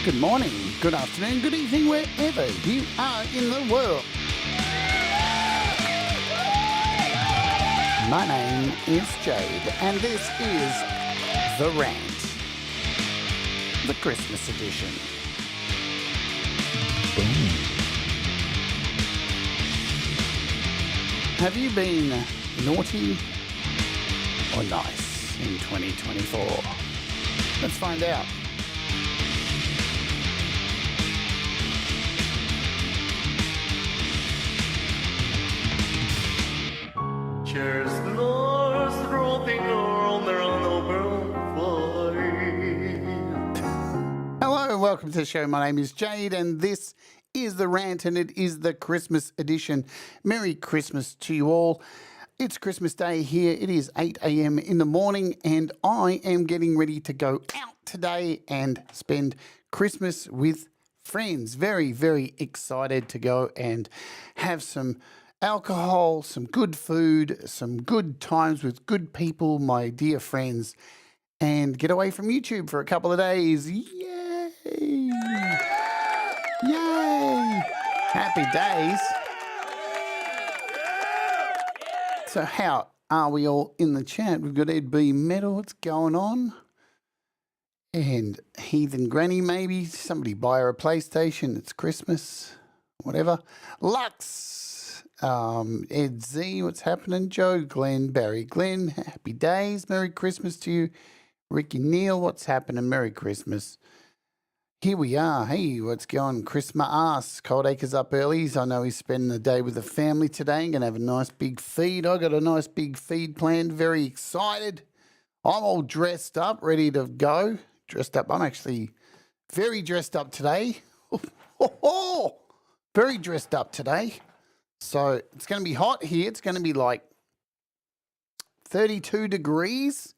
Good morning, good afternoon, good evening, wherever you are in the world. My name is Jade, and this is The Rant, the Christmas edition. Boom. Have you been naughty or nice in 2024? Let's find out. Cheers, Lord, rolling around the world. Hello and welcome to the show. My name is Jade and this is The Rant and it is the Christmas edition. Merry Christmas to you all. It's Christmas Day here. It is 8 a.m. in the morning and I am getting ready to go out today and spend Christmas with friends. Very, very excited to go and have some alcohol, some good food, some good times with good people, my dear friends, and get away from YouTube for a couple of days. Yay! Yay! Happy days. So how are we all in the chat? We've got Ed B. Metal. What's going on? And Heathen Granny, maybe. Somebody buy her a PlayStation. It's Christmas. Whatever. Lux. Ed Z, what's happening? Joe, Glenn, Barry, Glenn, happy days. Merry Christmas to you. Ricky Neal, what's happening? Merry Christmas. Here we are. Hey, what's going? Christmas. Cold Acres up early. I know he's spending the day with the family today. Going to have a nice big feed. I got a nice big feed planned. Very excited. I'm all dressed up, ready to go. Dressed up. I'm actually very dressed up today. Very dressed up today. So it's going to be hot here. It's going to be like 32 degrees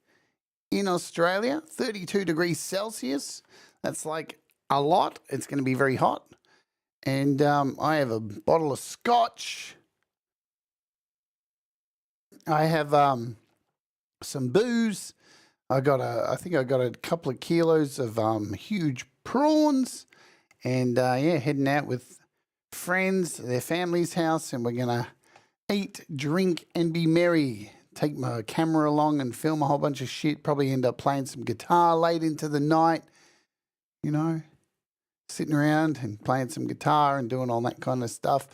in Australia, 32 degrees Celsius. That's like a lot. It's going to be very hot. And I have a bottle of scotch. I have some booze. I think I got a couple of kilos of huge prawns. And yeah, heading out with friends, their family's house, and we're going to eat, drink, and be merry. Take my camera along and film a whole bunch of shit. Probably end up playing some guitar late into the night, you know, sitting around and playing some guitar and doing all that kind of stuff.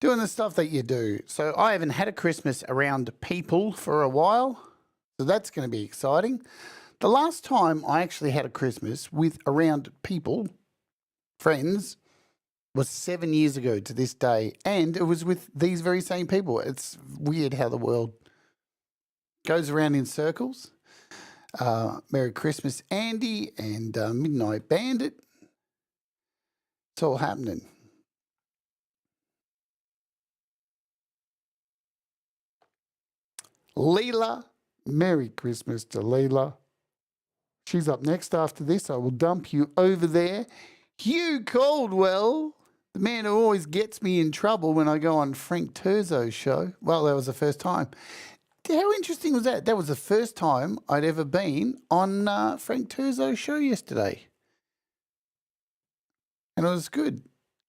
Doing the stuff that you do. So I haven't had a Christmas around people for a while, so that's going to be exciting. The last time I actually had a Christmas with around people, friends, was 7 years ago to this day, and it was with these very same people. It's weird how the world goes around in circles. Merry Christmas, Andy, and Midnight Bandit. It's all happening. Leela, Merry Christmas to Leela. She's up next after this. I will dump you over there. Hugh Caldwell, the man who always gets me in trouble when I go on Frank Turzo's show. Well, that was the first time. How interesting was that? That was the first time I'd ever been on Frank Turzo's show yesterday. And it was good.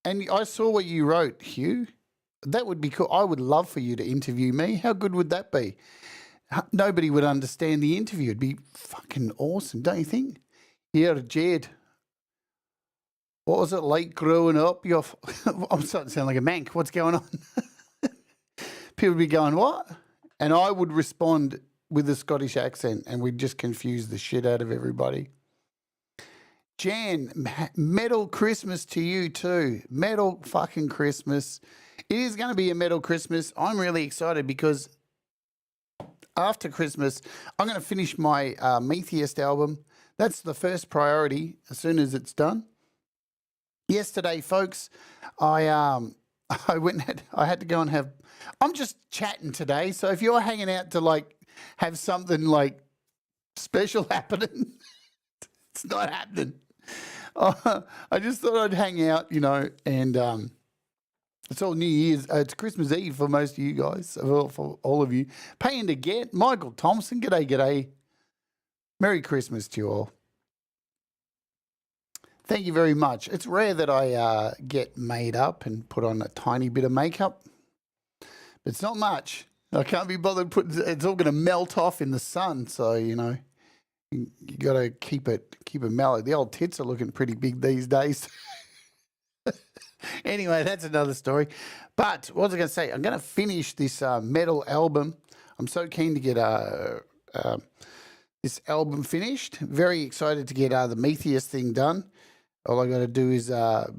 And I saw what you wrote, Hugh. That would be cool. I would love for you to interview me. How good would that be? Nobody would understand the interview. It'd be fucking awesome, don't you think? Yeah, Jade. What was it like growing up? I'm starting to sound like a mank. What's going on? People would be going, what? And I would respond with a Scottish accent and we'd just confuse the shit out of everybody. Jan, metal Christmas to you too. Metal fucking Christmas. It is going to be a metal Christmas. I'm really excited because after Christmas, I'm going to finish my Metheist album. That's the first priority as soon as it's done. Yesterday, folks, I had to go and have. I'm just chatting today, so if you're hanging out to like have something like special happening, it's not happening. I just thought I'd hang out, you know, and it's all New Year's. It's Christmas Eve for most of you guys, for all of you. Paying to get Michael Thompson. G'day, g'day. Merry Christmas to you all. Thank you very much. It's rare that I get made up and put on a tiny bit of makeup. It's not much. I can't be bothered putting. It's all going to melt off in the sun, so you know you got to keep it mellow. The old tits are looking pretty big these days. Anyway, that's another story. But what was I going to say? I'm going to finish this metal album. I'm so keen to get this album finished. Very excited to get the Metheus thing done. All I got to do is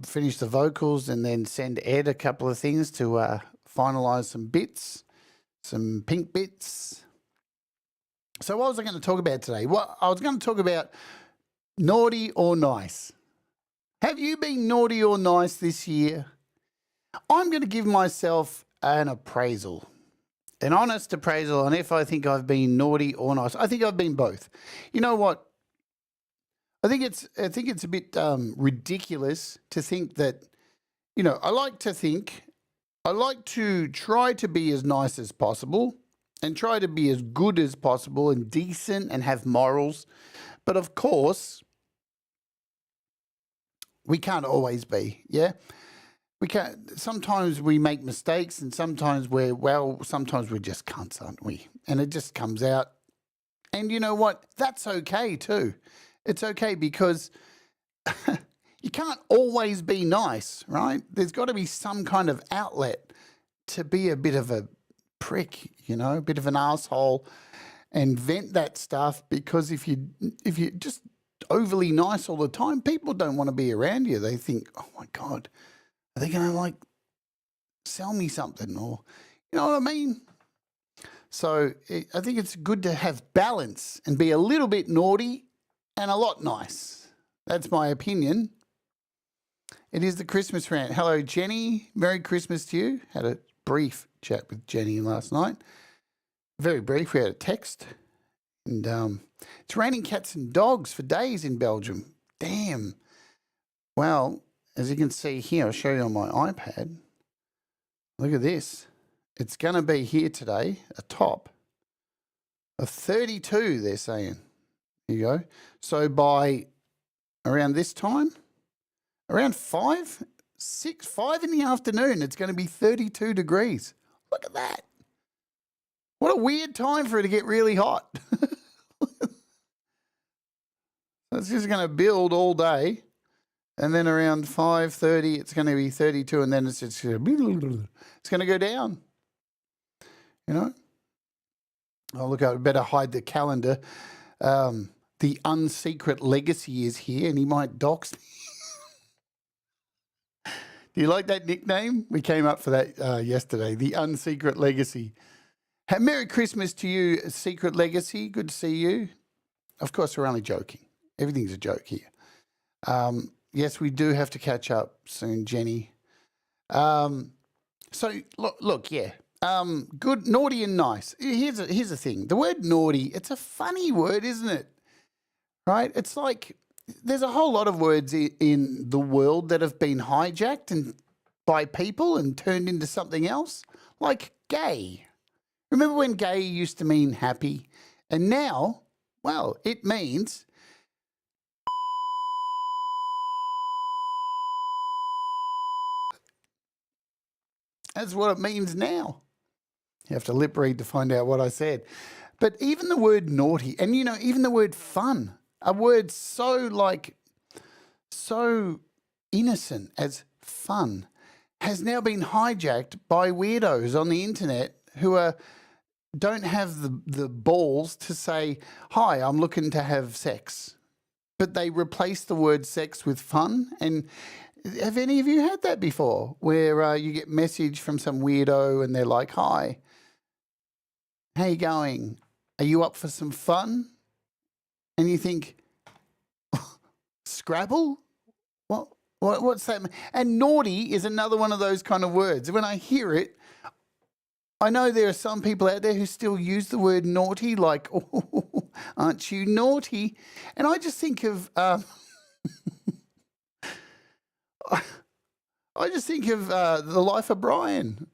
finish the vocals and then send Ed a couple of things to finalise some bits, some pink bits. So what was I going to talk about today? Well, I was going to talk about naughty or nice. Have you been naughty or nice this year? I'm going to give myself an appraisal, an honest appraisal on if I think I've been naughty or nice. I think I've been both. You know what? I think it's a bit ridiculous to think that, you know, I like to try to be as nice as possible and try to be as good as possible and decent and have morals. But of course, we can't always be, yeah? We can't. Sometimes we make mistakes and sometimes sometimes we're just cunts, aren't we? And it just comes out. And you know what? That's okay too. It's okay because you can't always be nice, right? There's got to be some kind of outlet to be a bit of a prick, you know, a bit of an asshole and vent that stuff, because if you just overly nice all the time, people don't want to be around you. They think, oh my God, are they going to like sell me something, or, you know what I mean? So I think it's good to have balance and be a little bit naughty and a lot nice. That's my opinion. It is the Christmas rant. Hello, Jenny. Merry Christmas to you. Had a brief chat with Jenny last night. Very brief. We had a text. And it's raining cats and dogs for days in Belgium. Damn. Well, as you can see here, I'll show you on my iPad. Look at this. It's going to be here today, a top of 32, they're saying. Here you go. So by around this time, around 5 in the afternoon, it's going to be 32 degrees. Look at that. What a weird time for it to get really hot. It's just going to build all day. And then around 5:30, it's going to be 32, and then it's going to go down. You know? Oh, look, I better hide the calendar. The Unsecret Legacy is here, and he might dox me. Do you like that nickname? We came up for that yesterday, the Unsecret Legacy. Merry Christmas to you, Secret Legacy. Good to see you. Of course, we're only joking. Everything's a joke here. Yes, we do have to catch up soon, Jenny. So, look, yeah. Good, naughty and nice. Here's the thing. The word naughty, it's a funny word, isn't it? Right? It's like there's a whole lot of words in the world that have been hijacked and by people and turned into something else, like gay. Remember when gay used to mean happy? And now, well, it means that's what it means now. You have to lip read to find out what I said. But even the word naughty, and you know, even the word fun, a word so innocent as fun, has now been hijacked by weirdos on the internet who don't have the balls to say, hi, I'm looking to have sex. But they replace the word sex with fun. And have any of you had that before, where you get a message from some weirdo and they're like, hi, how you going? Are you up for some fun? And you think, Scrabble? What's that? And naughty is another one of those kind of words. When I hear it, I know there are some people out there who still use the word naughty, like, oh, aren't you naughty? And I just think of, I just think of The Life of Brian.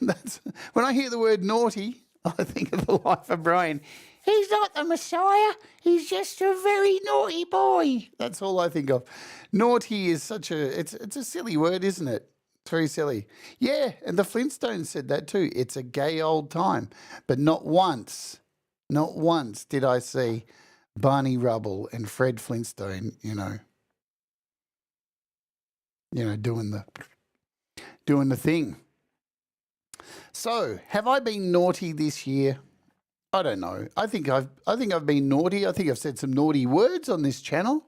That's when I hear the word naughty, I think of The Life of Brian. He's not the Messiah. He's just a very naughty boy. That's all I think of. Naughty is such a it's a silly word, isn't it? It's very silly. Yeah, and the Flintstones said that too. It's a gay old time. But not once did I see Barney Rubble and Fred Flintstone, doing the thing. So, have I been naughty this year? I don't know. I think I've been naughty. I think I've said some naughty words on this channel,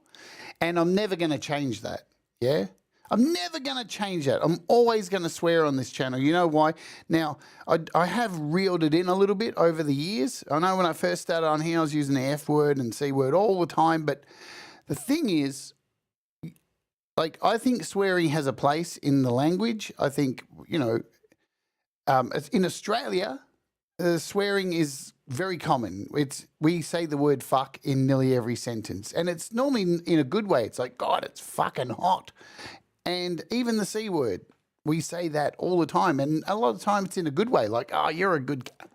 and I'm never going to change that. Yeah? I'm never going to change that. I'm always going to swear on this channel. You know why? Now, I have reeled it in a little bit over the years. I know when I first started on here, I was using the F word and C word all the time, but the thing is, like, I think swearing has a place in the language. I think, in Australia, swearing is very common. We say the word fuck in nearly every sentence, and it's normally in a good way. It's like, God, it's fucking hot. And even the C word, we say that all the time, and a lot of times it's in a good way, like, oh, you're a good guy.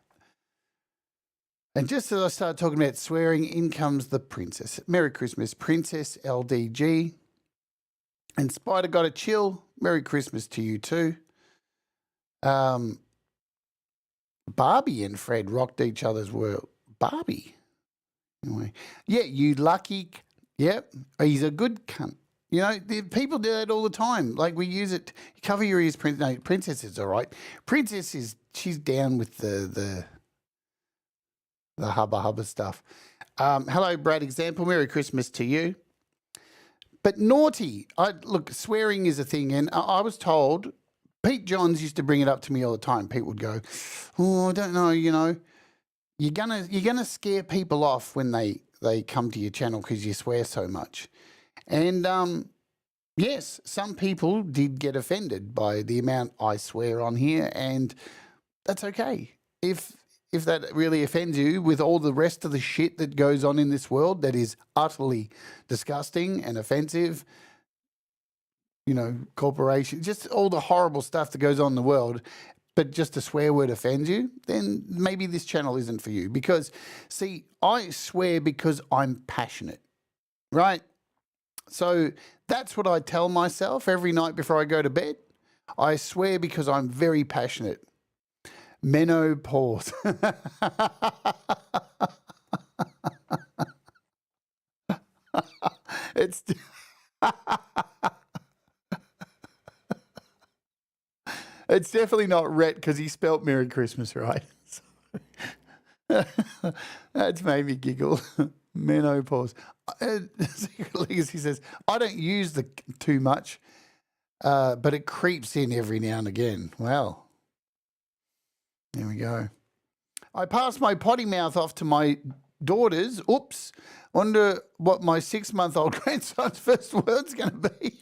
And just as I started talking about swearing, in comes the princess. Merry Christmas, Princess LDG. And Spider got a chill. Merry Christmas to you too. Barbie and Fred rocked each other's world. Barbie. Anyway. Yeah, you lucky. Yep. He's a good cunt. People do that all the time. Like, we use it. Cover your ears, Princess is all right. She's down with the hubba stuff. Hello, Brad Example. Merry Christmas to you. But naughty, look, swearing is a thing, and I was told, Pete Johns used to bring it up to me all the time. Pete would go, "Oh, I don't know, you're gonna scare people off when they come to your channel because you swear so much." And yes, some people did get offended by the amount I swear on here, and that's okay. If that really offends you with all the rest of the shit that goes on in this world that is utterly disgusting and offensive, corporation, just all the horrible stuff that goes on in the world, but just a swear word offends you, then maybe this channel isn't for you. Because, see, I swear because I'm passionate, right? So that's what I tell myself every night before I go to bed. I swear because I'm very passionate. Menopause. It's it's definitely not Rhett because he spelt Merry Christmas right. That's made me giggle. Menopause. Legacy says, I don't use the too much, but it creeps in every now and again. Well, there we go. I passed my potty mouth off to my daughters. Oops. Wonder what my 6-month-old grandson's first word's going to be.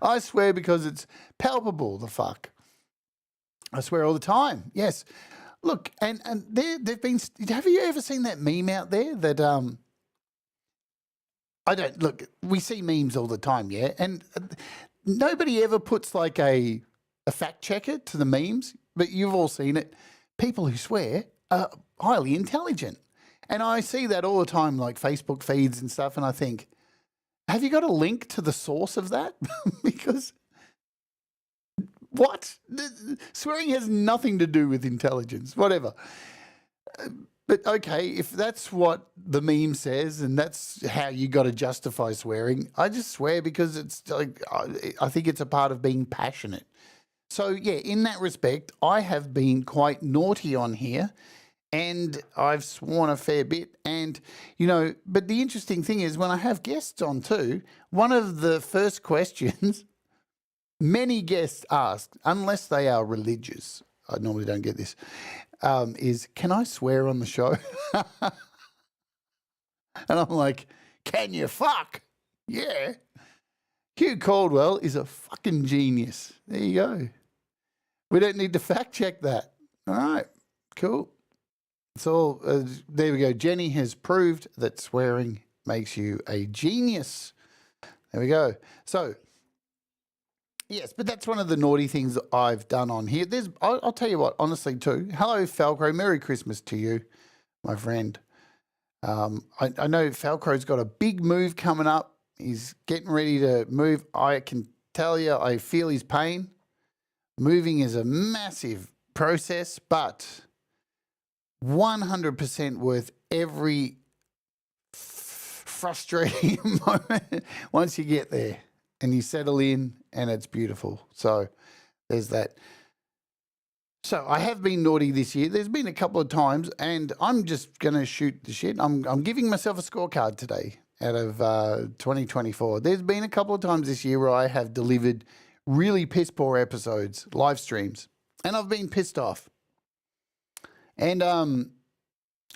I swear because it's palpable, the fuck. I swear all the time. Yes. Look, and they've been. Have you ever seen that meme out there that I don't look? We see memes all the time, yeah, and nobody ever puts like a fact checker to the memes, but you've all seen it. People who swear are highly intelligent, and I see that all the time, like Facebook feeds and stuff, and I think, have you got a link to the source of that? Because. What? Swearing has nothing to do with intelligence, whatever. But okay, if that's what the meme says and that's how you got to justify swearing, I just swear because it's like, I think it's a part of being passionate. So yeah, in that respect, I have been quite naughty on here and I've sworn a fair bit. And, but the interesting thing is when I have guests on too, one of the first questions many guests ask, unless they are religious, I normally don't get this, is, can I swear on the show? And I'm like, can you fuck? Yeah. Hugh Caldwell is a fucking genius. There you go. We don't need to fact check that. All right, cool. So there we go. Jenny has proved that swearing makes you a genius. There we go. So, yes, but that's one of the naughty things I've done on here. I'll tell you what, honestly, too. Hello, Falco. Merry Christmas to you. my friend. I know Falcro's got a big move coming up. He's getting ready to move. I can tell you, I feel his pain. Moving is a massive process, but 100% worth every frustrating moment once you get there and you settle in and it's beautiful. So there's that. So I have been naughty this year. There's been a couple of times, and I'm just going to shoot the shit. I'm giving myself a scorecard today out of 2024. There's been a couple of times this year where I have delivered really piss poor episodes, live streams, and I've been pissed off. And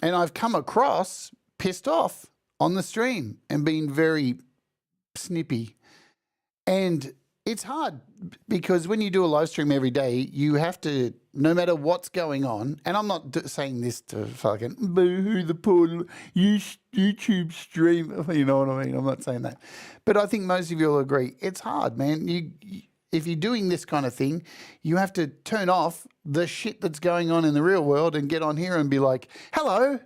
I've come across pissed off on the stream and been very snippy. And it's hard because when you do a live stream every day, you have to, no matter what's going on, and I'm not saying this to fucking boo the poor YouTube stream, you know what I mean? I'm not saying that. But I think most of you will agree, it's hard, man. If you're doing this kind of thing, you have to turn off the shit that's going on in the real world and get on here and be like, hello,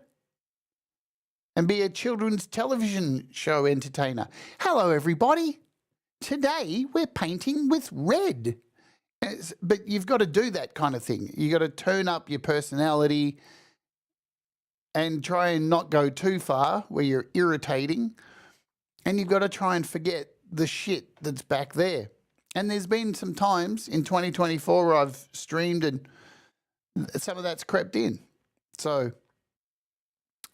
and be a children's television show entertainer. Hello, everybody. Today, we're painting with red. But you've got to do that kind of thing. You've got to turn up your personality and try and not go too far where you're irritating. And you've got to try and forget the shit that's back there. And there's been some times in 2024 where I've streamed and some of that's crept in. So,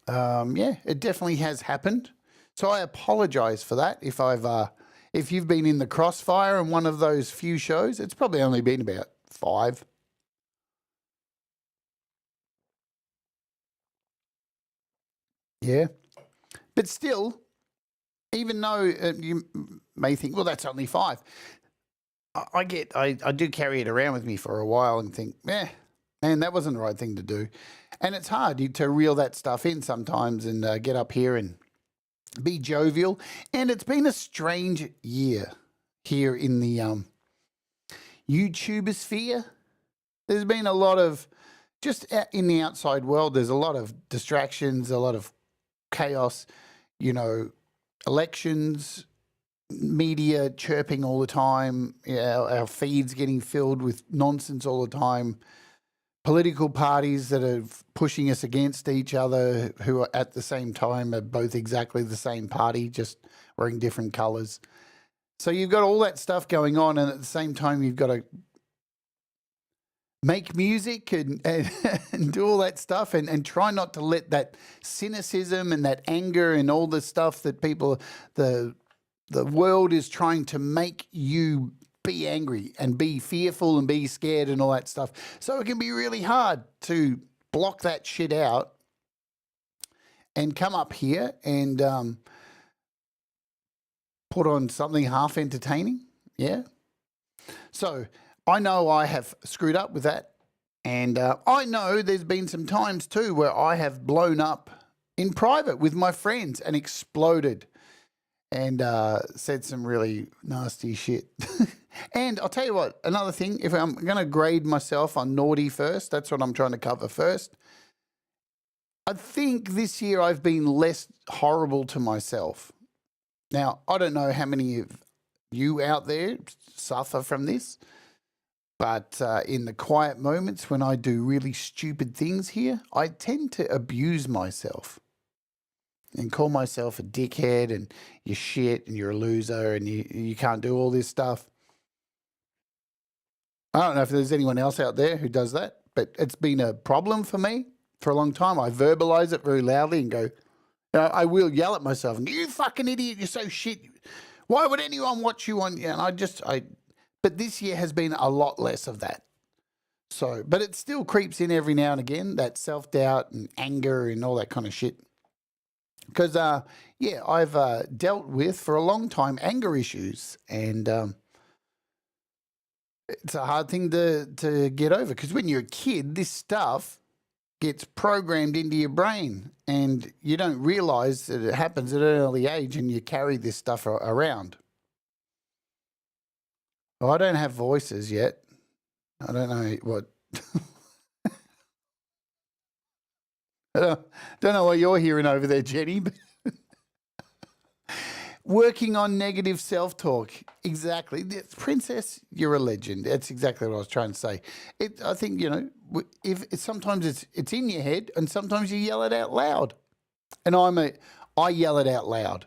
yeah, it definitely has happened. So I apologize for that if you've been in the crossfire in one of those few shows. It's probably only been about 5. Yeah. But still, even though you may think, well, that's only 5, I do carry it around with me for a while and think, man, that wasn't the right thing to do. And it's hard to reel that stuff in sometimes and get up here and be jovial. And it's been a strange year here in the YouTuber sphere. There's been a lot of, just in the outside world, there's a lot of distractions, a lot of chaos, elections, media chirping all the time, our feeds getting filled with nonsense all the time, political parties that are pushing us against each other who are at the same time are both exactly the same party, just wearing different colours. So you've got all that stuff going on, and at the same time you've got to make music and do all that stuff and try not to let that cynicism and that anger and all the stuff that people, the world is trying to make you be angry and be fearful and be scared and all that stuff. So it can be really hard to block that shit out and come up here and put on something half entertaining. Yeah. So I know I have screwed up with that. And I know there's been some times too where I have blown up in private with my friends and exploded and said some really nasty shit. And I'll tell you what, another thing, if I'm going to grade myself on naughty first, that's what I'm trying to cover first. I think this year I've been less horrible to myself. Now, I don't know how many of you out there suffer from this, but in the quiet moments when I do really stupid things here, I tend to abuse myself and call myself a dickhead and you're shit and you're a loser and you can't do all this stuff. I don't know if there's anyone else out there who does that, but it's been a problem for me for a long time. I verbalize it very loudly and go, I will yell at myself, you fucking idiot, you're so shit. Why would anyone watch you on? And but this year has been a lot less of that. So, but it still creeps in every now and again, that self-doubt and anger and all that kind of shit. Because, I've dealt with for a long time anger issues, and it's a hard thing to get over. Because when you're a kid, this stuff gets programmed into your brain, and you don't realize that it happens at an early age, and you carry this stuff around. Well, I don't have voices yet. I don't know what. Don't know what you're hearing over there, Jenny, but working on negative self-talk. Exactly. Princess, you're a legend. That's exactly what I was trying to say. I think, if sometimes it's in your head and sometimes you yell it out loud. And I yell it out loud,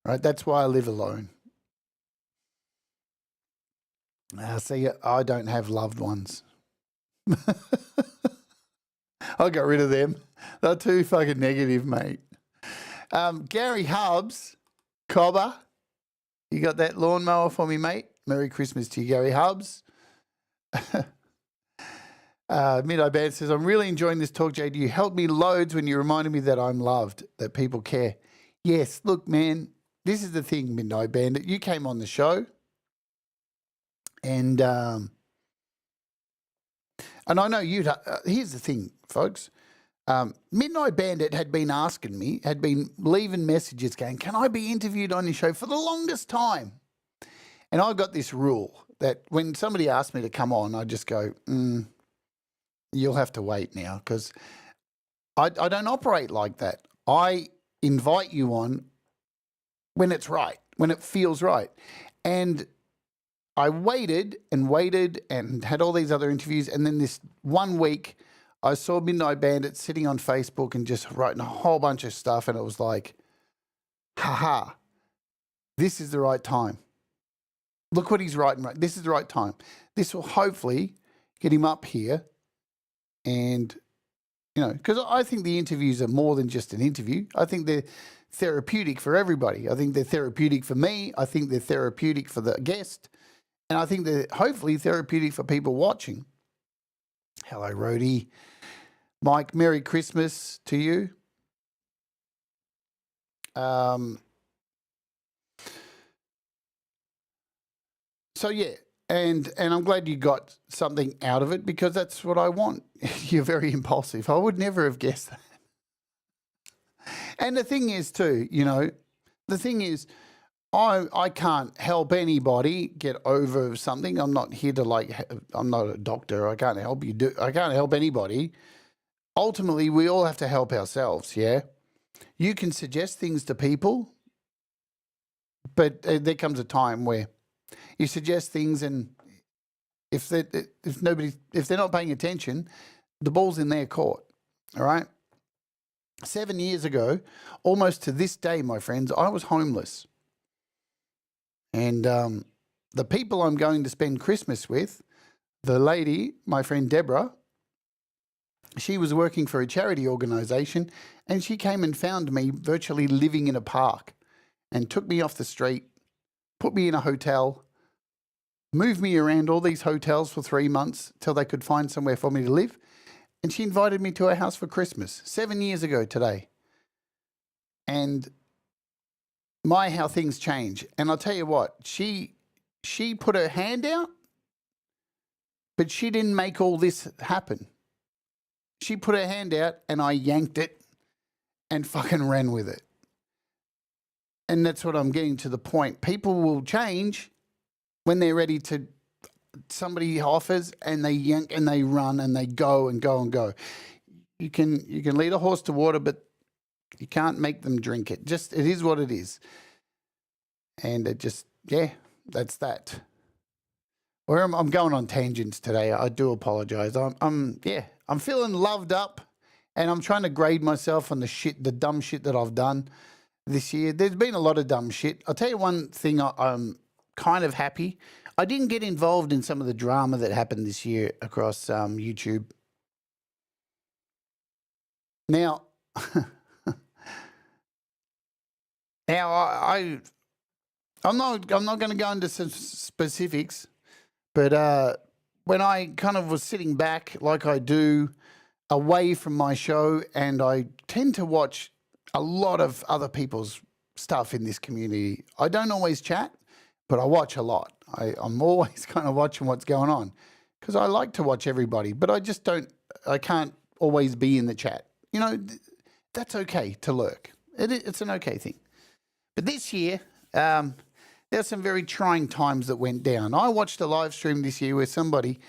right? That's why I live alone. See, I don't have loved ones. I got rid of them. They're too fucking negative, mate. Gary Hubs, Cobber, you got that lawnmower for me, mate? Merry Christmas to you, Gary Hubs. Midnight Band says, I'm really enjoying this talk, Jade. You helped me loads when you reminded me that I'm loved, that people care. Yes, look, man, this is the thing, Midnight Bandit. You came on the show, and I know you'd. Here's the thing, folks. Midnight Bandit had been asking me, had been leaving messages going, can I be interviewed on your show for the longest time? And I got this rule that when somebody asked me to come on, I just go, you'll have to wait now, because I don't operate like that. I invite you on when it's right, when it feels right. And I waited and had all these other interviews. And then this 1 week, I saw Midnight Bandit sitting on Facebook and just writing a whole bunch of stuff. And it was like, haha, this is the right time. Look what he's writing. Right. This is the right time. This will hopefully get him up here. And, because I think the interviews are more than just an interview. I think they're therapeutic for everybody. I think they're therapeutic for me. I think they're therapeutic for the guest. And I think they're hopefully therapeutic for people watching. Hello, Rhodey. Mike, Merry Christmas to you. So, yeah. And I'm glad you got something out of it, because that's what I want. You're very impulsive. I would never have guessed that. And the thing is too, I can't help anybody get over something. I'm not here to I'm not a doctor. I can't help you I can't help anybody. Ultimately, we all have to help ourselves, yeah? You can suggest things to people, but there comes a time where you suggest things, and if they're not paying attention, the ball's in their court. All right. 7 years ago, almost to this day, my friends, I was homeless, and the people I'm going to spend Christmas with, the lady, my friend Deborah, she was working for a charity organisation, and she came and found me virtually living in a park, and took me off the street, put me in a hotel, moved me around all these hotels for 3 months till they could find somewhere for me to live. And she invited me to her house for Christmas 7 years ago today. And how things change. And I'll tell you what, she put her hand out, but she didn't make all this happen. She put her hand out and I yanked it and fucking ran with it. And that's what I'm getting to the point. People will change when they're ready to, somebody offers and they yank and they run and they go and go and go. You can lead a horse to water, but you can't make them drink it. It is what it is. And that's that. Or I'm going on tangents today. I do apologize. I'm feeling loved up, and I'm trying to grade myself on the dumb shit that I've done this year. There's been a lot of dumb shit. I'll tell you one thing, I'm kind of happy. I didn't get involved in some of the drama that happened this year across YouTube. Now, I'm not going to go into some specifics, but when I kind of was sitting back like I do away from my show, and I tend to watch a lot of other people's stuff in this community. I don't always chat, but I watch a lot. I'm always kind of watching what's going on, because I like to watch everybody, but I can't always be in the chat. That's okay to lurk. It's an okay thing. But this year, there's some very trying times that went down. I watched a live stream this year where somebody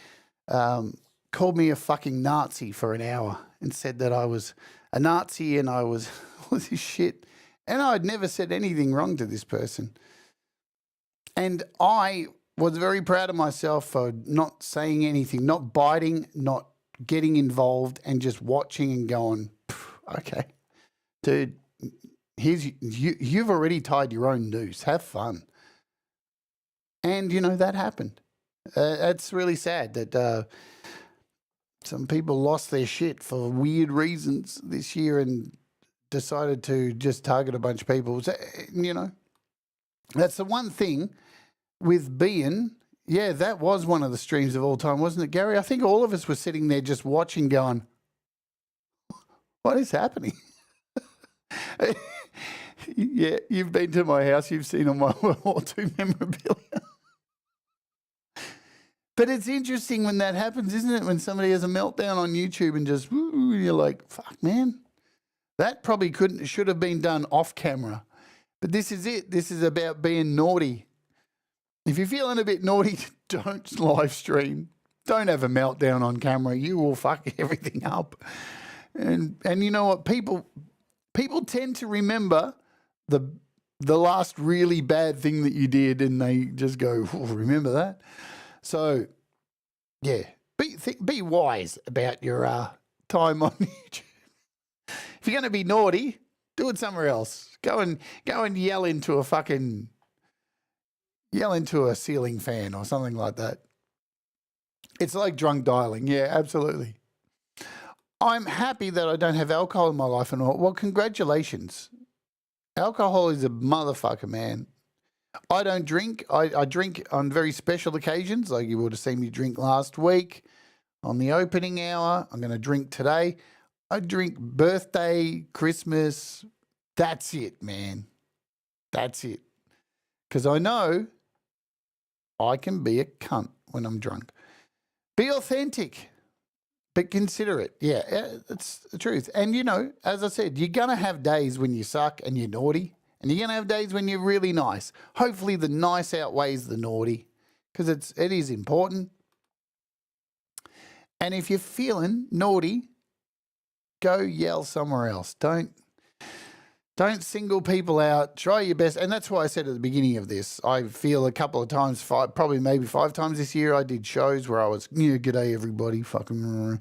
called me a fucking Nazi for an hour and said that I was a Nazi and I was all this shit. And I'd never said anything wrong to this person. And I was very proud of myself for not saying anything, not biting, not getting involved, and just watching and going, okay, dude, you've already tied your own noose. Have fun. And, that happened. It's really sad that some people lost their shit for weird reasons this year and decided to just target a bunch of people. So, that's the one thing with being, that was one of the streams of all time, wasn't it, Gary? I think all of us were sitting there just watching going, what is happening? Yeah, you've been to my house, you've seen all my World War II memorabilia. But it's interesting when that happens, isn't it? When somebody has a meltdown on YouTube and just, you're like, fuck, man. That probably should have been done off camera. But this is it. This is about being naughty. If you're feeling a bit naughty, don't live stream. Don't have a meltdown on camera. You will fuck everything up. And you know what? People tend to remember the last really bad thing that you did, and they just go, remember that? So, yeah, be wise about your time on YouTube. If you're going to be naughty, do it somewhere else. Go and yell into a ceiling fan or something like that. It's like drunk dialing. Yeah, absolutely. I'm happy that I don't have alcohol in my life and all. Well, congratulations. Alcohol is a motherfucker, man. I don't drink. I drink on very special occasions, like you would have seen me drink last week on the opening hour. I'm going to drink today. I drink birthday, Christmas. That's it, man. That's it. Because I know I can be a cunt when I'm drunk. Be authentic, but considerate. Yeah, it's the truth. And, as I said, you're going to have days when you suck and you're naughty. And you're going to have days when you're really nice. Hopefully the nice outweighs the naughty, because it is important. And if you're feeling naughty, go yell somewhere else. Don't single people out. Try your best. And that's why I said at the beginning of this, I feel a couple of times, probably maybe 5 times this year, I did shows where I was, g'day everybody, fucking,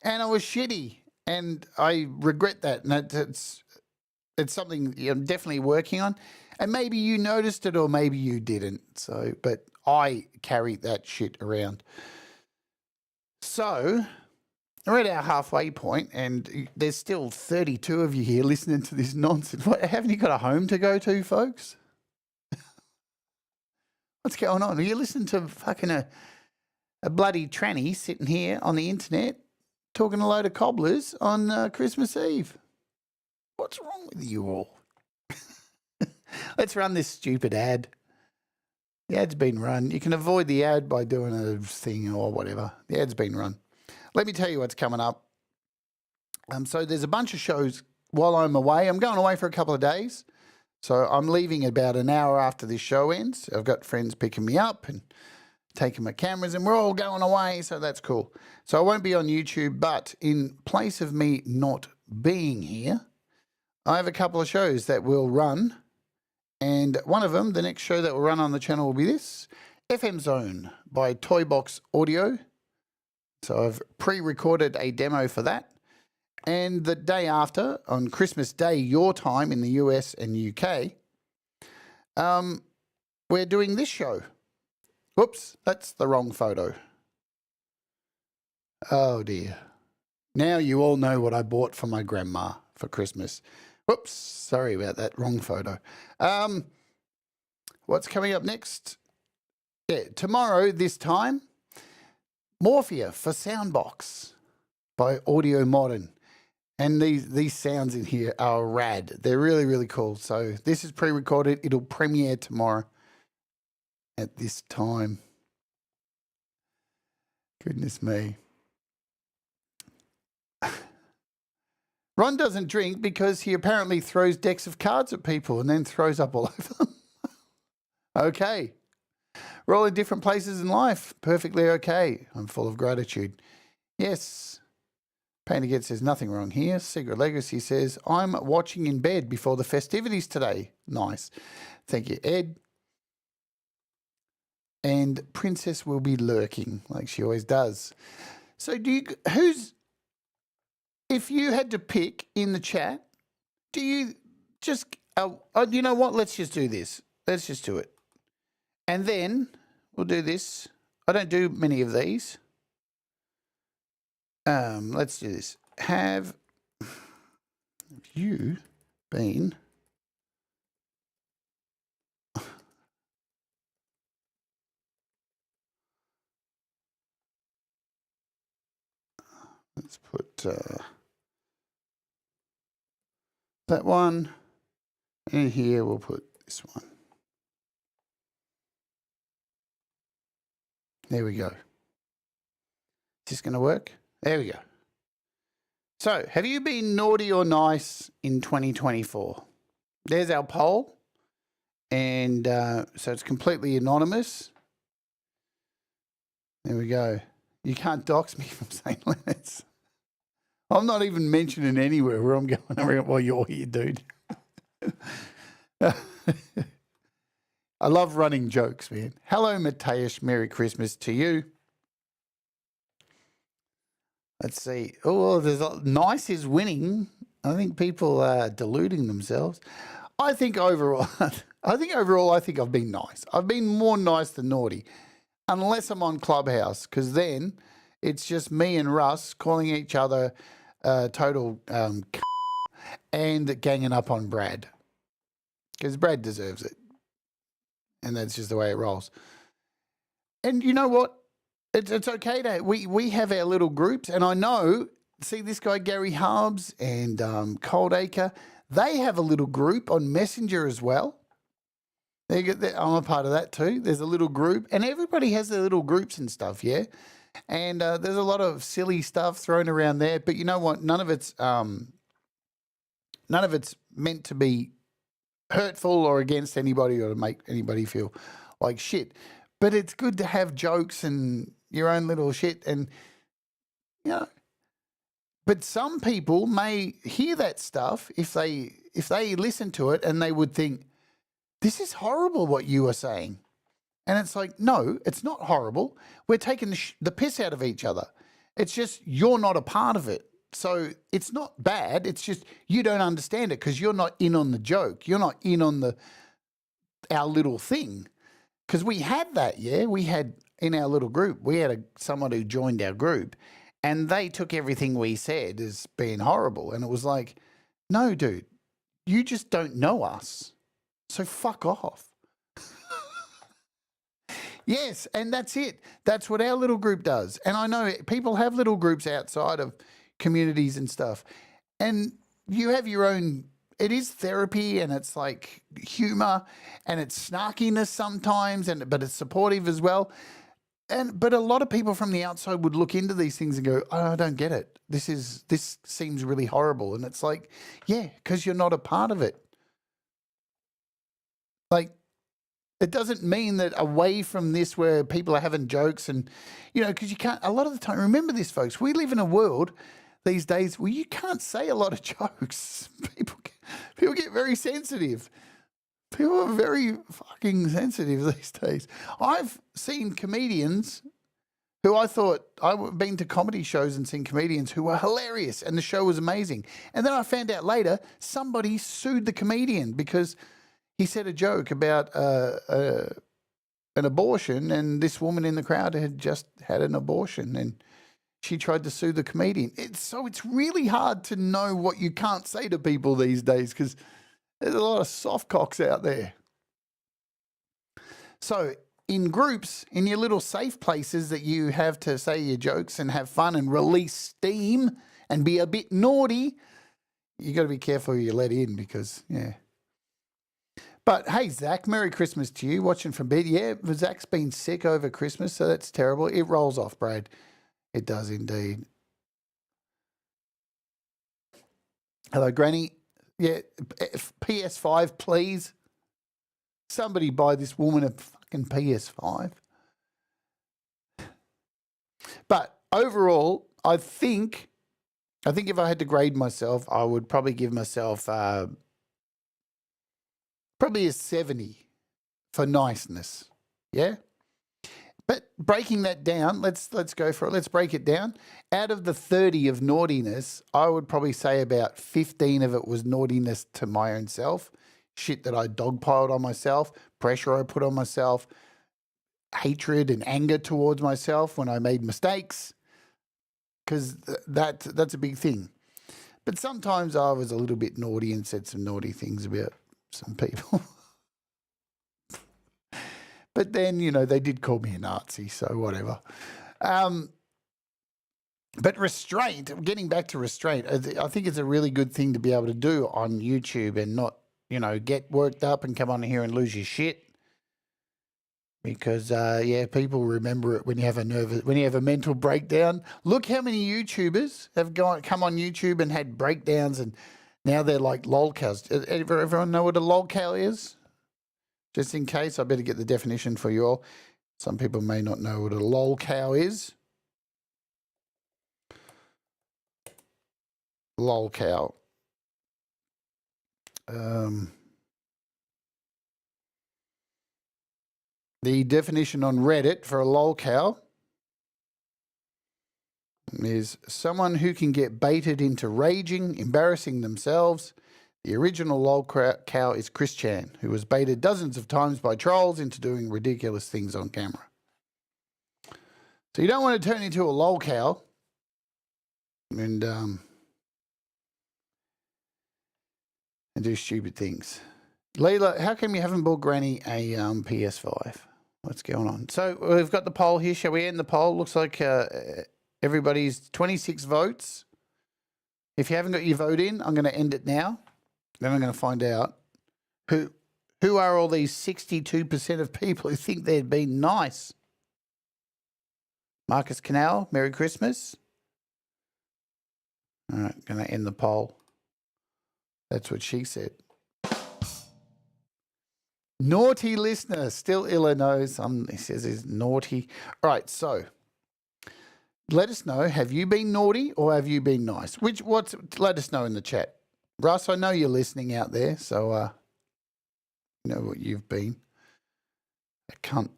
and I was shitty. And I regret that. And it's something I'm definitely working on. And maybe you noticed it or maybe you didn't. So, but I carry that shit around. So we're at our halfway point and there's still 32 of you here listening to this nonsense. Haven't you got a home to go to, folks? What's going on? Are you listening to fucking a bloody tranny sitting here on the internet talking a load of cobblers on Christmas Eve? What's wrong with you all? Let's run this stupid ad. The ad's been run. You can avoid the ad by doing a thing or whatever. The ad's been run. Let me tell you what's coming up. So there's a bunch of shows while I'm away. I'm going away for a couple of days. So I'm leaving about an hour after this show ends. I've got friends picking me up and taking my cameras, and we're all going away, so that's cool. So I won't be on YouTube, but in place of me not being here, I have a couple of shows that will run, and one of them, the next show that will run on the channel will be this, FM Zone by Toybox Audio. So I've pre-recorded a demo for that. And the day after, on Christmas Day, your time in the US and UK, we're doing this show. Whoops, that's the wrong photo. Oh dear. Now you all know what I bought for my grandma for Christmas. Whoops, sorry about that, wrong photo. What's coming up next? Yeah, tomorrow, this time, Morphia for Soundbox by Audio Modern. And these sounds in here are rad. They're really, really cool. So this is pre-recorded. It'll premiere tomorrow at this time. Goodness me. Ron doesn't drink because he apparently throws decks of cards at people and then throws up all over them. Okay. We're all in different places in life. Perfectly okay. I'm full of gratitude. Yes. Painter Get says, nothing wrong here. Secret Legacy says, I'm watching in bed before the festivities today. Nice. Thank you, Ed. And Princess will be lurking like she always does. So if you had to pick in the chat, do you just, you know what? Let's just do this. Let's just do it. And then we'll do this. I don't do many of these. Let's do this. Have you been let's put that one, and here we'll put this one. There we go. Is this going to work? There we go. So, have you been naughty or nice in 2024? There's our poll. And so it's completely anonymous. There we go. You can't dox me from St. Leonard's. I'm not even mentioning anywhere where I'm going. Well, you're here, dude. I love running jokes, man. Hello, Mateus. Merry Christmas to you. Let's see. Oh, nice is winning. I think people are deluding themselves. I think overall, I think I've been nice. I've been more nice than naughty, unless I'm on Clubhouse, because then it's just me and Russ calling each other total and ganging up on Brad, because Brad deserves it, and that's just the way it rolls. And you know what? It's okay to we have our little groups, and I know. See this guy Gary Harbs and Coldacre. They have a little group on Messenger as well. I'm a part of that too. There's a little group, and everybody has their little groups and stuff, yeah. And there's a lot of silly stuff thrown around there, but you know what? None of it's meant to be hurtful or against anybody or to make anybody feel like shit. But it's good to have jokes and your own little shit, and you know. But some people may hear that stuff if they listen to it, and they would think, this is horrible what you are saying. And it's like, no, it's not horrible. We're taking the piss out of each other. It's just you're not a part of it. So it's not bad. It's just you don't understand it because you're not in on the joke. You're not in on our little thing. Because we had that, yeah. We had in our little group, we had someone who joined our group, and they took everything we said as being horrible. And it was like, no, dude, you just don't know us. So fuck off. Yes, and that's it. That's what our little group does. And I know people have little groups outside of communities and stuff. And you have your own, it is therapy, and it's like humor, and it's snarkiness sometimes, but it's supportive as well. But a lot of people from the outside would look into these things and go, oh, I don't get it. This seems really horrible. And it's like, yeah, because you're not a part of it. Like, it doesn't mean that away from this where people are having jokes and, you know, because you can't, a lot of the time, remember this, folks, we live in a world these days where you can't say a lot of jokes. People get very sensitive. People are very fucking sensitive these days. I've seen comedians who I've been to comedy shows and seen comedians who were hilarious and the show was amazing. And then I found out later somebody sued the comedian because he said a joke about an abortion, and this woman in the crowd had just had an abortion, and she tried to sue the comedian. So it's really hard to know what you can't say to people these days because there's a lot of soft cocks out there. So in groups, in your little safe places that you have to say your jokes and have fun and release steam and be a bit naughty, you got to be careful who you let in because, yeah. But hey, Zach, Merry Christmas to you, watching from bed. Yeah, Zach's been sick over Christmas, so that's terrible. It rolls off, Brad. It does indeed. Hello, Granny. Yeah, PS5, please. Somebody buy this woman a fucking PS5. But overall, I think I think if I had to grade myself, I would probably give myself probably a 70 for niceness. Yeah. But breaking that down, let's go for it. Let's break it down. Out of the 30 of naughtiness, I would probably say about 15 of it was naughtiness to my own self. Shit that I dogpiled on myself, pressure I put on myself, hatred and anger towards myself when I made mistakes, because that's a big thing. But sometimes I was a little bit naughty and said some naughty things about some people. But then, you know, they did call me a Nazi, so whatever. But restraint, getting back to restraint, I think it's a really good thing to be able to do on YouTube and not, you know, get worked up and come on here and lose your shit. Because, yeah, people remember it when you have a mental breakdown. Look how many YouTubers have come on YouTube and had breakdowns, and now they're like lolcows. Everyone know what a lolcow is? Just in case, I better get the definition for you all. Some people may not know what a lolcow is. Lolcow. The definition on Reddit for a lolcow is someone who can get baited into raging, embarrassing themselves. The original lolcow is Chris Chan, who was baited dozens of times by trolls into doing ridiculous things on camera. So you don't want to turn into a lolcow and do stupid things. Leela, how come you haven't bought Granny a PS5? What's going on? So we've got the poll here. Shall we end the poll? Looks like everybody's 26 votes. If you haven't got your vote in, I'm going to end it now. Then I'm going to find out who are all these 62% of people who think they've been nice. Marcus Canal, Merry Christmas. All right, going to end the poll. That's what she said. Naughty listener, still Illinois. He says he's naughty. All right, so let us know. Have you been naughty or have you been nice? Let us know in the chat. Russ, I know you're listening out there, so you know what you've been. A cunt.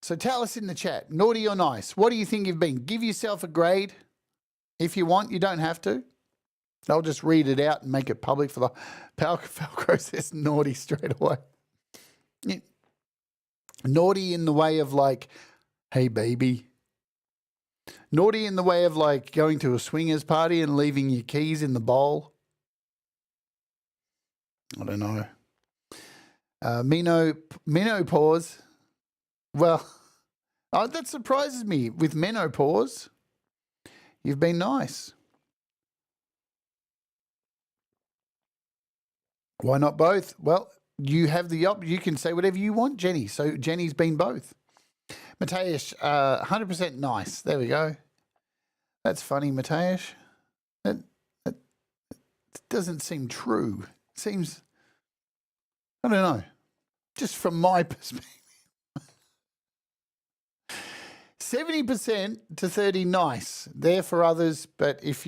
So tell us in the chat, naughty or nice. What do you think you've been? Give yourself a grade if you want. You don't have to. I'll just read it out and make it public for the Falco says naughty straight away. Yeah. Naughty in the way of like, hey baby. Naughty in the way of like going to a swingers party and leaving your keys in the bowl. I don't know. Menopause. Well, that surprises me. With menopause, you've been nice. Why not both? Well, you have the you can say whatever you want, Jenny. So Jenny's been both. Mateus, 100% nice. There we go. That's funny, Mateus. That doesn't seem true. It seems, I don't know, just from my perspective. 70% to 30 nice. There for others, but if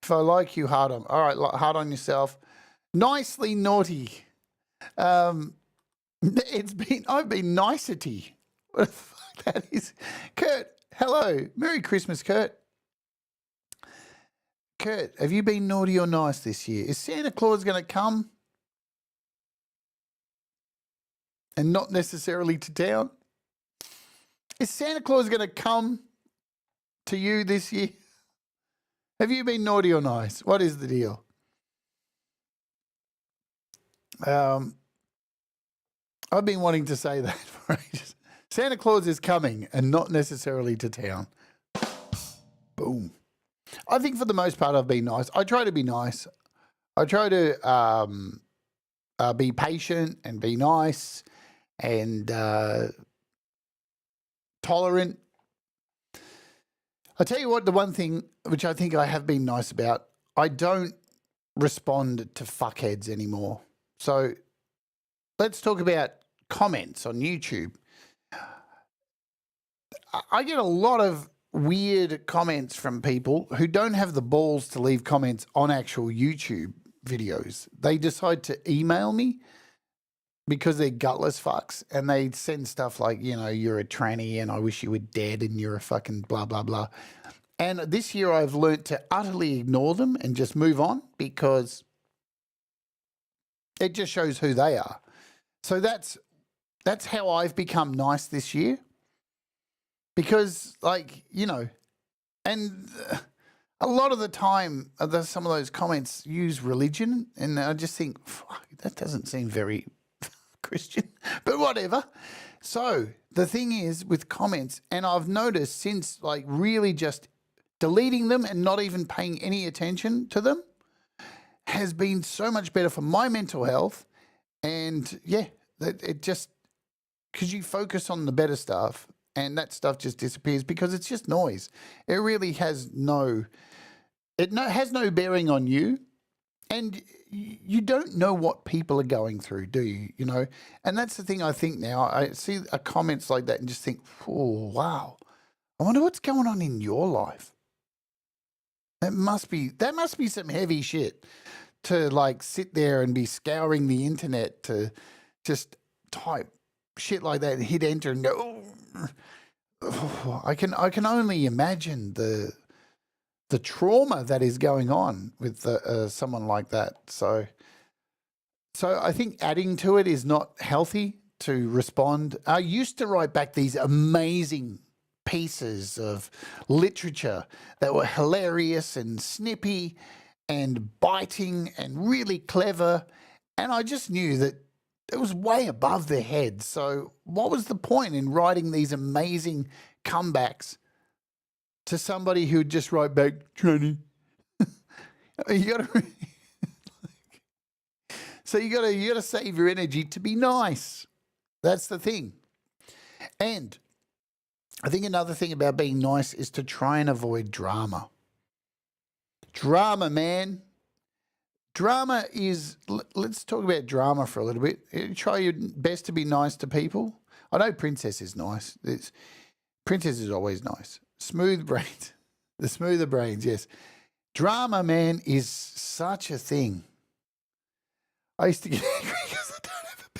I like you, hard on. All right, hard on yourself. Nicely naughty. I've been nicety. What the fuck that is? Kurt, hello. Merry Christmas, Kurt. Kurt, have you been naughty or nice this year? Is Santa Claus going to come? And not necessarily to town? Is Santa Claus going to come to you this year? Have you been naughty or nice? What is the deal? I've been wanting to say that for ages. Santa Claus is coming and not necessarily to town. Boom. I think for the most part I've been nice. I try to be nice. I try to be patient and be nice and tolerant. I tell you what, the one thing which I think I have been nice about, I don't respond to fuckheads anymore. So let's talk about comments on YouTube. I get a lot of weird comments from people who don't have the balls to leave comments on actual YouTube videos. They decide to email me because they're gutless fucks, and they send stuff like, you know, you're a tranny and I wish you were dead and you're a fucking blah, blah, blah. And this year I've learnt to utterly ignore them and just move on, because it just shows who they are. So that's how I've become nice this year, because, like, you know, and a lot of the time some of those comments use religion, and I just think, fuck, that doesn't seem very Christian, but whatever. So the thing is with comments, and I've noticed since, like, really just deleting them and not even paying any attention to them has been so much better for my mental health. And yeah, it just, because you focus on the better stuff and that stuff just disappears because it's just noise. It really has no bearing on you. And you don't know what people are going through, do you? You know, and that's the thing I think now. I see comments like that and just think, oh, wow, I wonder what's going on in your life. That must be some heavy shit to, like, sit there and be scouring the internet to just type shit like that and hit enter and go, oh, I can only imagine the trauma that is going on with someone like that. So I think adding to it is not healthy to respond. I used to write back these amazing pieces of literature that were hilarious and snippy and biting and really clever, and I just knew that it was way above their heads. So what was the point in writing these amazing comebacks to somebody who would just write back, tranny? You gotta so you gotta save your energy to be nice. That's the thing. And I think another thing about being nice is to try and avoid drama. Drama, man. Drama is, let's talk about drama for a little bit. Try your best to be nice to people. I know Princess is nice. Princess is always nice. Smooth brains. The smoother brains, yes. Drama, man, is such a thing. I used to get angry because I don't have a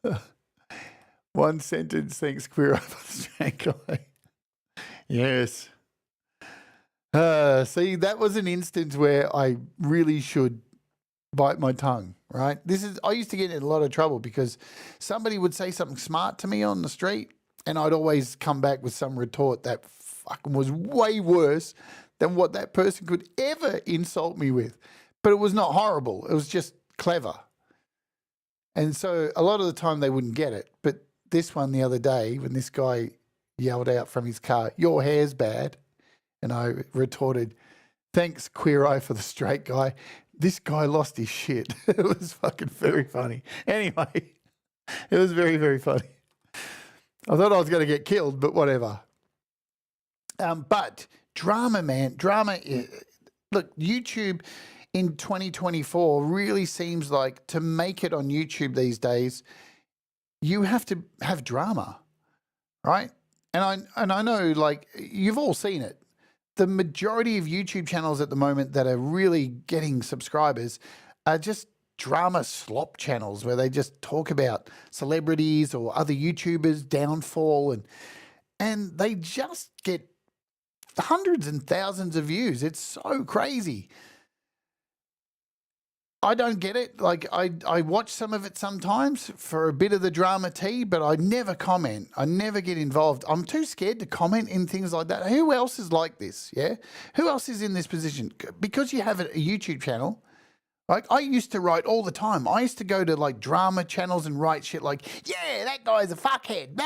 PS5. One sentence, thanks, queer up on the straight guy. Yes. See, that was an instance where I really should bite my tongue, right? I used to get in a lot of trouble because somebody would say something smart to me on the street, and I'd always come back with some retort that fucking was way worse than what that person could ever insult me with. But it was not horrible. It was just clever. And so a lot of the time they wouldn't get it. But this one the other day, when this guy yelled out from his car, "Your hair's bad," and I retorted, "Thanks, queer eye, for the straight guy." This guy lost his shit. It was fucking very funny. Anyway, it was very, very funny. I thought I was going to get killed, but whatever. But drama, man, look, YouTube in 2024 really seems like to make it on YouTube these days, you have to have drama, right? And I know, like, you've all seen it. The majority of YouTube channels at the moment that are really getting subscribers are just drama slop channels where they just talk about celebrities or other YouTubers' downfall, and they just get hundreds and thousands of views. It's so crazy. I don't get it. Like, I watch some of it sometimes for a bit of the drama tea, but I never comment. I never get involved. I'm too scared to comment in things like that. Who else is like this? Yeah. Who else is in this position? Because you have a YouTube channel. Like, I used to write all the time. I used to go to, like, drama channels and write shit like, "Yeah, that guy's a fuckhead."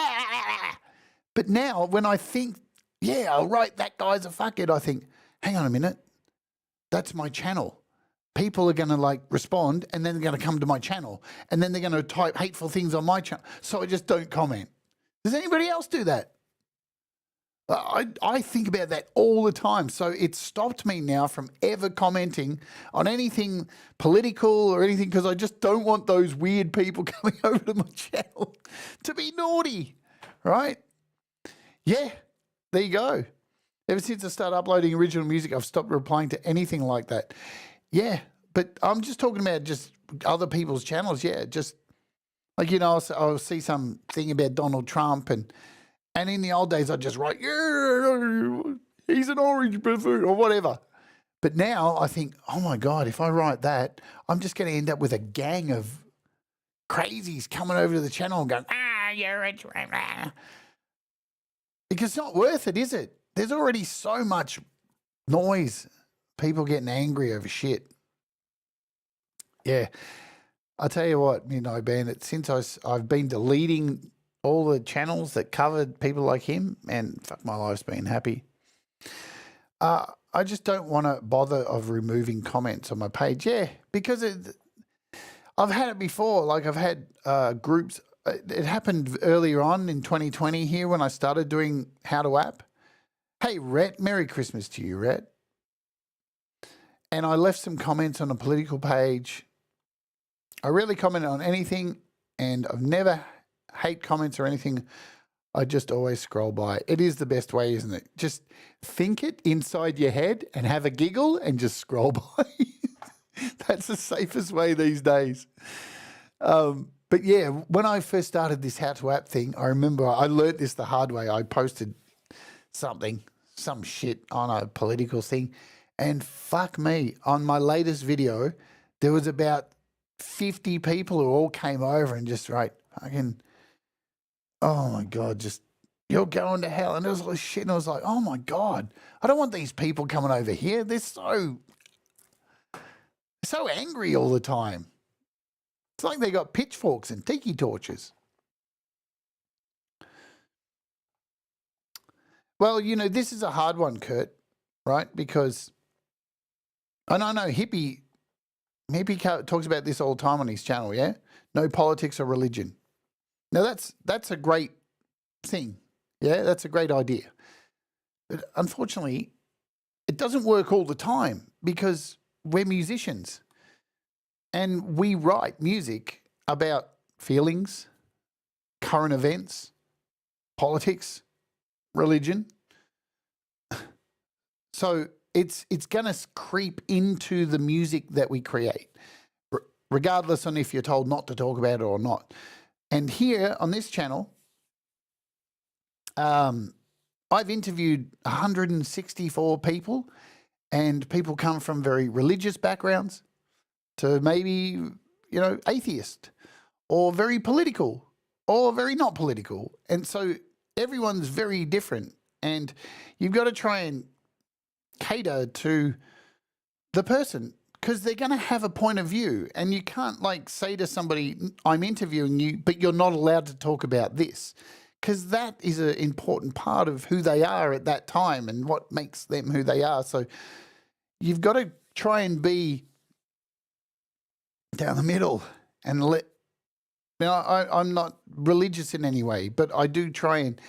But now when I think, yeah, I'll write "that guy's a fuckhead," I think, hang on a minute. That's my channel. People are going to, like, respond, and then they're going to come to my channel, and then they're going to type hateful things on my channel. So I just don't comment. Does anybody else do that? I think about that all the time. So it stopped me now from ever commenting on anything political or anything because I just don't want those weird people coming over to my channel to be naughty, right? Yeah, there you go. Ever since I started uploading original music, I've stopped replying to anything like that. Yeah, but I'm just talking about just other people's channels. Yeah, just like, I'll see something about Donald Trump and in the old days, I'd just write, yeah, he's an orange buffoon or whatever. But now I think, oh my God, if I write that, I'm just going to end up with a gang of crazies coming over to the channel and going, you're a traitor. Because it's not worth it, is it? There's already so much noise, people getting angry over shit. Yeah. I'll tell you what, Bandit, since I've been deleting all the channels that covered people like him, and fuck, my life's been happy. I just don't want to bother of removing comments on my page. Yeah, because I've had it before. Like I've had groups. It happened earlier on in 2020 here when I started doing How to App. Hey, Rhett, Merry Christmas to you, Rhett. And I left some comments on a political page. I rarely comment on anything, and I've never hate comments or anything. I just always scroll by. It is the best way, isn't it? Just think it inside your head and have a giggle and just scroll by. That's the safest way these days. But yeah, when I first started this How to App thing, I remember I learnt this the hard way. I posted some shit on a political thing, and fuck me, on my latest video, there was about 50 people who all came over and just fucking, oh my God, just, you're going to hell. And it was all this shit. And I was like, oh my God, I don't want these people coming over here. They're so angry all the time. It's like they got pitchforks and tiki torches. Well, this is a hard one, Kurt, right? Because, and I know Hippie talks about this all the time on his channel, yeah? No politics or religion. Now, that's a great thing. Yeah, that's a great idea. But unfortunately, it doesn't work all the time because we're musicians and we write music about feelings, current events, politics, religion. So it's going to creep into the music that we create, regardless on if you're told not to talk about it or not. And here on this channel, I've interviewed 164 people, and people come from very religious backgrounds to maybe, atheist or very political or very not political. And so everyone's very different, and you've got to try and cater to the person because they're going to have a point of view, and you can't say to somebody, I'm interviewing you, but you're not allowed to talk about this, because that is an important part of who they are at that time and what makes them who they are. So you've got to try and be down the middle and I'm not religious in any way, but I do try and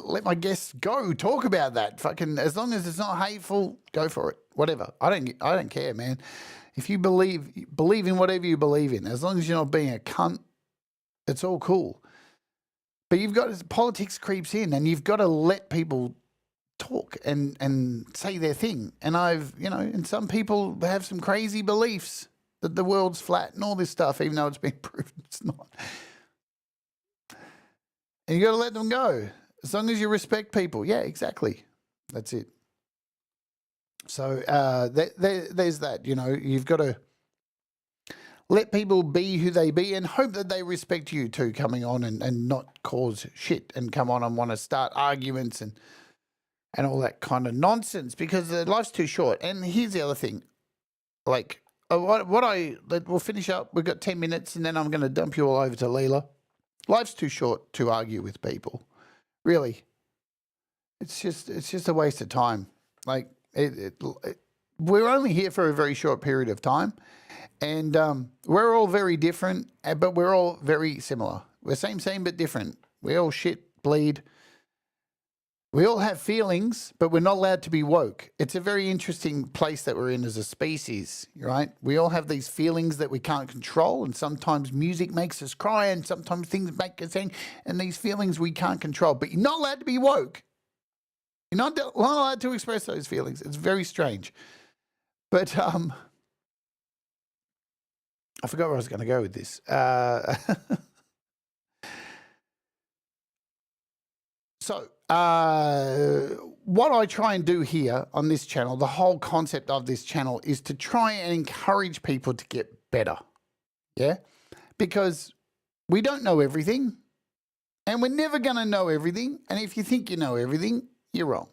let my guests go talk about that. Fucking, as long as it's not hateful, go for it. Whatever. I don't care, man. If you believe in whatever you believe in, as long as you're not being a cunt, it's all cool. But you've got, politics creeps in, and you've got to let people talk and say their thing. And and some people have some crazy beliefs that the world's flat and all this stuff, even though it's been proven it's not. And you got to let them go. As long as you respect people. Yeah, exactly. That's it. So there's that, you've got to let people be who they be and hope that they respect you too, coming on and not cause shit and come on and want to start arguments and all that kind of nonsense, because life's too short. And here's the other thing. We'll finish up. We've got 10 minutes and then I'm going to dump you all over to Leela. Life's too short to argue with people. Really. It's just a waste of time. We're only here for a very short period of time, and we're all very different, but we're all very similar. We're same, but different. We all shit, bleed, We all have feelings, but we're not allowed to be woke. It's a very interesting place that we're in as a species, right? We all have these feelings that we can't control, and sometimes music makes us cry, and sometimes things make us sing, and these feelings we can't control. But you're not allowed to be woke. You're not allowed to express those feelings. It's very strange. But I forgot where I was going to go with this. So what I try and do here on this channel, the whole concept of this channel is to try and encourage people to get better. Yeah? Because we don't know everything and we're never going to know everything. And if you think you know everything, you're wrong.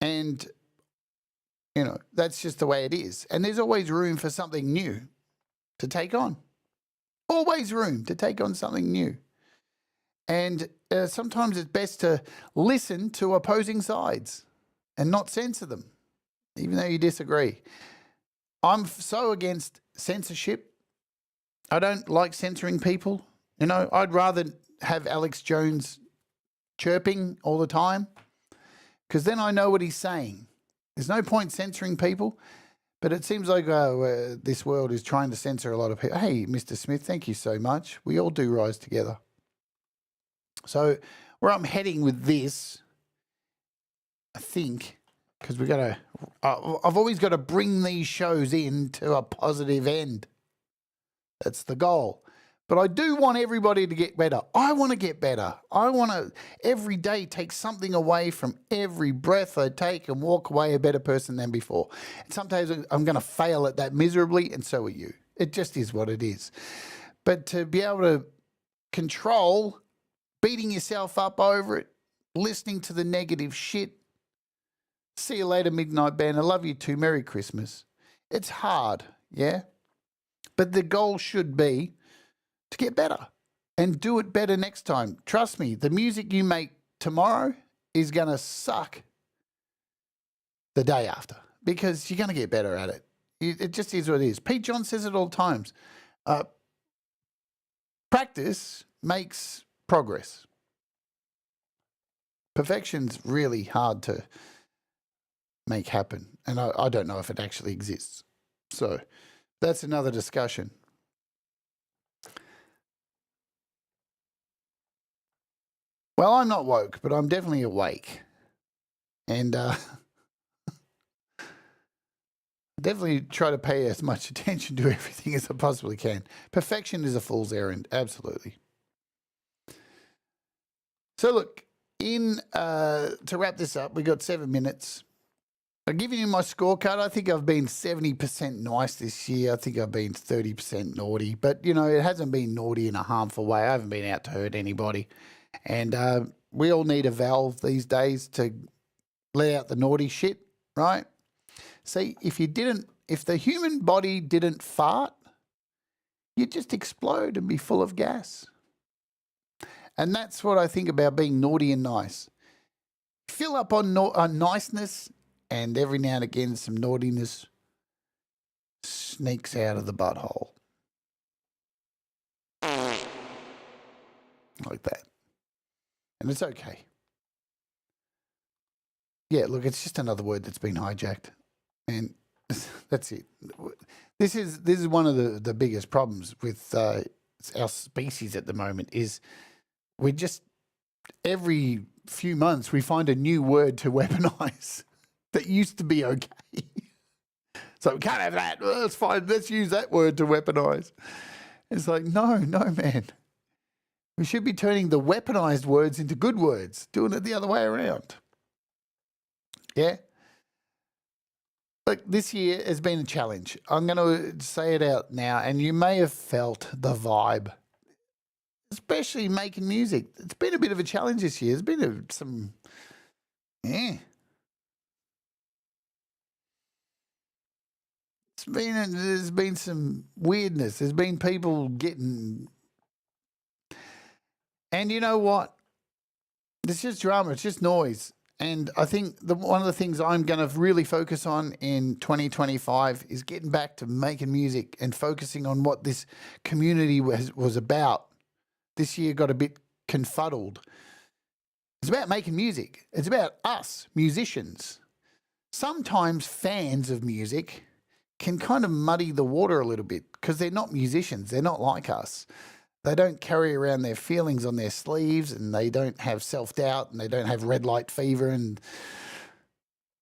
And, you know, that's just the way it is. And there's always room for something new to take on. Always room to take on something new. And sometimes it's best to listen to opposing sides and not censor them, even though you disagree. I'm so against censorship. I don't like censoring people. You know, I'd rather have Alex Jones chirping all the time because then I know what he's saying. There's no point censoring people, but it seems like this world is trying to censor a lot of people. Hey, Mr. Smith, thank you so much. We all do rise together. So where I'm heading with this, I think, because we've got to, I've always got to bring these shows into a positive end. That's the goal. But I do want everybody to get better. I want to get better. I want to every day take something away from every breath I take and walk away a better person than before. And sometimes I'm going to fail at that miserably, and so are you. It just is what it is. But to be able to control beating yourself up over it, listening to the negative shit. See you later, Midnight Band. I love you too. Merry Christmas. It's hard, yeah? But the goal should be to get better and do it better next time. Trust me, the music you make tomorrow is going to suck the day after because you're going to get better at it. It just is what it is. Pete John says it all the times. Practice makes progress. Perfection's really hard to make happen, and I don't know if it actually exists. So that's another discussion. Well, I'm not woke, but I'm definitely awake. And definitely try to pay as much attention to everything as I possibly can. Perfection is a fool's errand, absolutely. So look, to wrap this up, we got 7 minutes. I've given you my scorecard. I think I've been 70% nice this year. I think I've been 30% naughty. But, you know, it hasn't been naughty in a harmful way. I haven't been out to hurt anybody. And we all need a valve these days to let out the naughty shit, right? See, if the human body didn't fart, you'd just explode and be full of gas. And that's what I think about being naughty and nice. Fill up on niceness, and every now and again some naughtiness sneaks out of the butthole. Like that. And it's okay. Yeah, look, it's just another word that's been hijacked. And that's it. This is one of the biggest problems with our species at the moment is we just, every few months, we find a new word to weaponize that used to be okay. So we can't have that. Well, that's fine. Let's use that word to weaponize. It's like, no, man. We should be turning the weaponized words into good words, doing it the other way around. Yeah? Look, this year has been a challenge. I'm going to say it out now, and you may have felt the vibe. Especially making music. It's been a bit of a challenge this year. There's been there's been some weirdness. There's been people getting... And you know what? It's just drama. It's just noise. And I think one of the things I'm going to really focus on in 2025 is getting back to making music and focusing on what this community was about. This year got a bit confuddled. It's about making music. It's about us, musicians. Sometimes fans of music can kind of muddy the water a little bit because they're not musicians. They're not like us. They don't carry around their feelings on their sleeves, and they don't have self-doubt, and they don't have red light fever.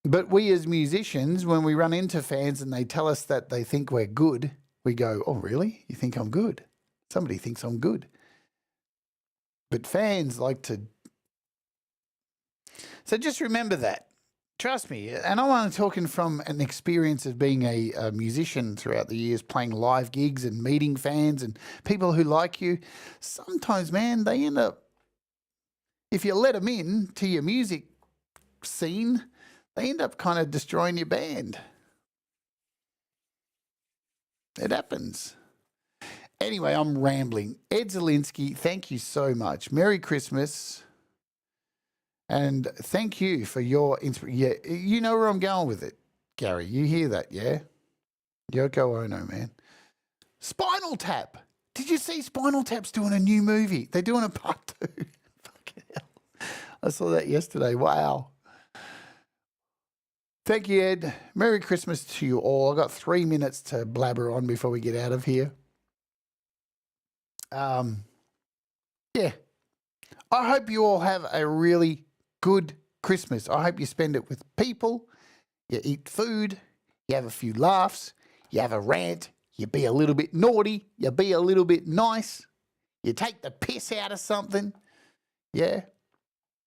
But we as musicians, when we run into fans and they tell us that they think we're good, we go, oh, really? You think I'm good? Somebody thinks I'm good. But fans like to... So just remember that. Trust me. And I'm only talking from an experience of being a musician throughout the years, playing live gigs and meeting fans and people who like you. Sometimes, man, they end up... If you let them in to your music scene, they end up kind of destroying your band. It happens. Anyway, I'm rambling. Ed Zielinski, thank you so much. Merry Christmas. And thank you for your inspiration. Yeah, you know where I'm going with it, Gary. You hear that, yeah? Yoko Ono, man. Spinal Tap. Did you see Spinal Tap's doing a new movie? They're doing a part 2. Fucking hell. I saw that yesterday. Wow. Thank you, Ed. Merry Christmas to you all. I've got 3 minutes to blabber on before we get out of here. Yeah. I hope you all have a really good Christmas. I hope you spend it with people. You eat food. You have a few laughs. You have a rant. You be a little bit naughty. You be a little bit nice. You take the piss out of something. Yeah.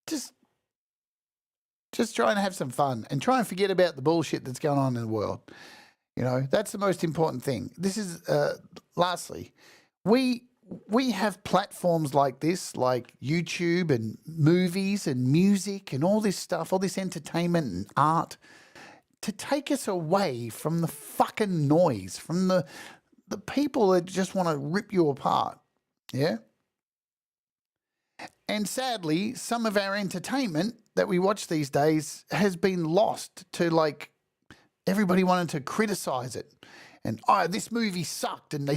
Just try and have some fun and try and forget about the bullshit that's going on in the world. You know, that's the most important thing. This is, lastly, we have platforms like this, like YouTube and movies and music and all this stuff, all this entertainment and art to take us away from the fucking noise, from the people that just want to rip you apart. Yeah. And sadly, some of our entertainment that we watch these days has been lost to like everybody wanted to criticize it. And, oh, this movie sucked. And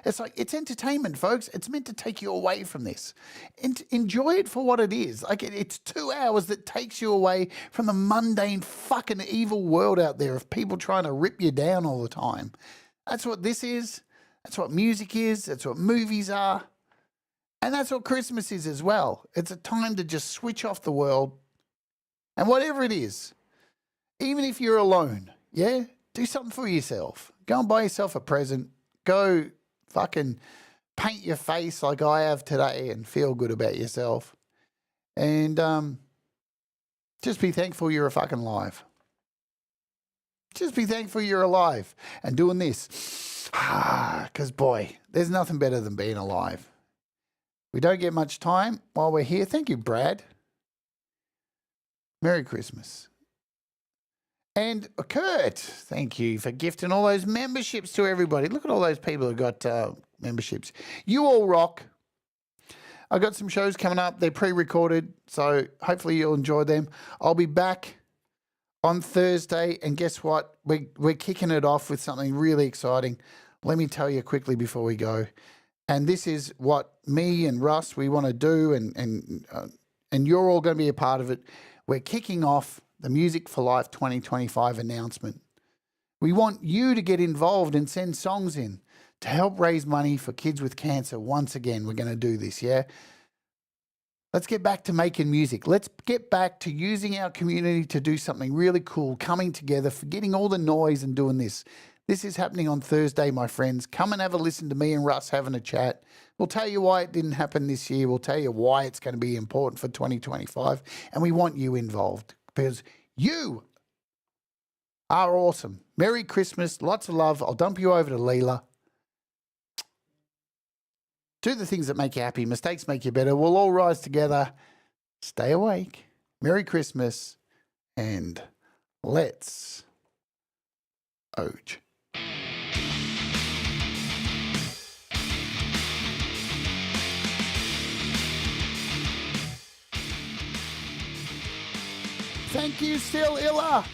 it's like, it's entertainment, folks. It's meant to take you away from this. And enjoy it for what it is. Like it's 2 hours that takes you away from the mundane fucking evil world out there of people trying to rip you down all the time. That's what this is. That's what music is. That's what movies are. And that's what Christmas is as well. It's a time to just switch off the world. And whatever it is, even if you're alone, yeah, do something for yourself. Go and buy yourself a present. Go fucking paint your face like I have today and feel good about yourself. And just be thankful you're fucking alive. Just be thankful you're alive and doing this. Because, boy, there's nothing better than being alive. We don't get much time while we're here. Thank you, Brad. Merry Christmas. And Kurt, thank you for gifting all those memberships to everybody. Look at all those people who got memberships. You all rock. I've got some shows coming up. They're pre-recorded, so hopefully you'll enjoy them. I'll be back on Thursday, and guess what? We're kicking it off with something really exciting. Let me tell you quickly before we go. And this is what me and Russ, we want to do, and you're all going to be a part of it. We're kicking off the Music for Life 2025 announcement. We want you to get involved and send songs in to help raise money for kids with cancer. Once again, we're going to do this, yeah? Let's get back to making music. Let's get back to using our community to do something really cool, coming together, forgetting all the noise and doing this. This is happening on Thursday, my friends. Come and have a listen to me and Russ having a chat. We'll tell you why it didn't happen this year. We'll tell you why it's going to be important for 2025. And we want you involved because you are awesome. Merry Christmas. Lots of love. I'll dump you over to Leela. Do the things that make you happy. Mistakes make you better. We'll all rise together. Stay awake. Merry Christmas. And let's Oge. Thank you, Still Illa.